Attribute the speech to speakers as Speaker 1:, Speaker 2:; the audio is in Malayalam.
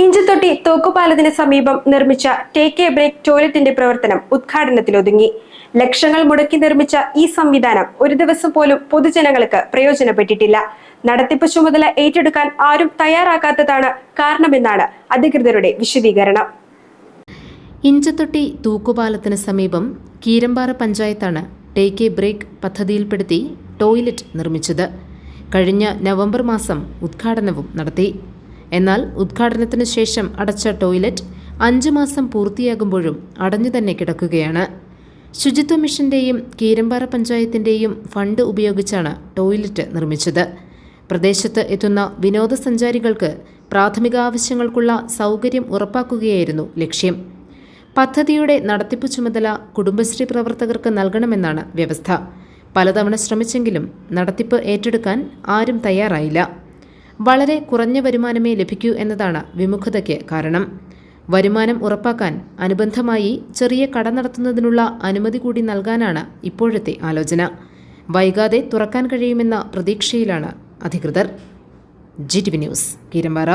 Speaker 1: ഇഞ്ചത്തൊട്ടി തൂക്കുപാലത്തിന് സമീപം നിർമ്മിച്ച ടേക്ക് എ ബ്രേക്ക് ടോയ്ലറ്റിന്റെ പ്രവർത്തനം ഉദ്ഘാടനത്തിലൊതുങ്ങി. ലക്ഷങ്ങൾ മുടക്കി നിർമ്മിച്ച ഈ സംവിധാനം ഒരു ദിവസം പോലും പൊതുജനങ്ങൾക്ക് പ്രയോജനപ്പെട്ടിട്ടില്ല. നടത്തിപ്പ് ചുമതല ഏറ്റെടുക്കാൻ ആരും തയ്യാറാകാത്തതാണ് കാരണമെന്നാണ് അധികൃതരുടെ വിശദീകരണം.
Speaker 2: ഇഞ്ചത്തൊട്ടി തൂക്കുപാലത്തിന് സമീപം കീരമ്പാറ പഞ്ചായത്താണ് ടേക്ക് എ ബ്രേക്ക് പദ്ധതിയിൽപ്പെടുത്തി ടോയ്ലറ്റ് നിർമ്മിച്ചത്. കഴിഞ്ഞ നവംബർ മാസം ഉദ്ഘാടനവും നടത്തി. എന്നാൽ ഉദ്ഘാടനത്തിന് ശേഷം അടച്ച ടോയ്ലറ്റ് 5 മാസം പൂർത്തിയാകുമ്പോഴും അടഞ്ഞു തന്നെ കിടക്കുകയാണ്. ശുചിത്വ മിഷന്റെയും കീരമ്പാറ പഞ്ചായത്തിന്റെയും ഫണ്ട് ഉപയോഗിച്ചാണ് ടോയ്ലറ്റ് നിർമ്മിച്ചത്. പ്രദേശത്ത് എത്തുന്ന വിനോദസഞ്ചാരികൾക്ക് പ്രാഥമിക ആവശ്യങ്ങൾക്കുള്ള സൗകര്യം ഉറപ്പാക്കുകയായിരുന്നു ലക്ഷ്യം. പദ്ധതിയുടെ നടത്തിപ്പ് ചുമതല കുടുംബശ്രീ പ്രവർത്തകർക്ക് നൽകണമെന്നാണ് വ്യവസ്ഥ. പലതവണ ശ്രമിച്ചെങ്കിലും നടത്തിപ്പ് ഏറ്റെടുക്കാൻ ആരും തയ്യാറായില്ല. വളരെ കുറഞ്ഞ വരുമാനമേ ലഭിക്കൂ എന്നതാണ് വിമുഖതയ്ക്ക് കാരണം. വരുമാനം ഉറപ്പാക്കാൻ അനുബന്ധമായി ചെറിയ കട നടത്തുന്നതിനുള്ള അനുമതി കൂടി നൽകാനാണ് ഇപ്പോഴത്തെ ആലോചന. വൈകാതെ തുറക്കാൻ കഴിയുമെന്ന പ്രതീക്ഷയിലാണ് അധികൃതർ. GTV news, Keerampara.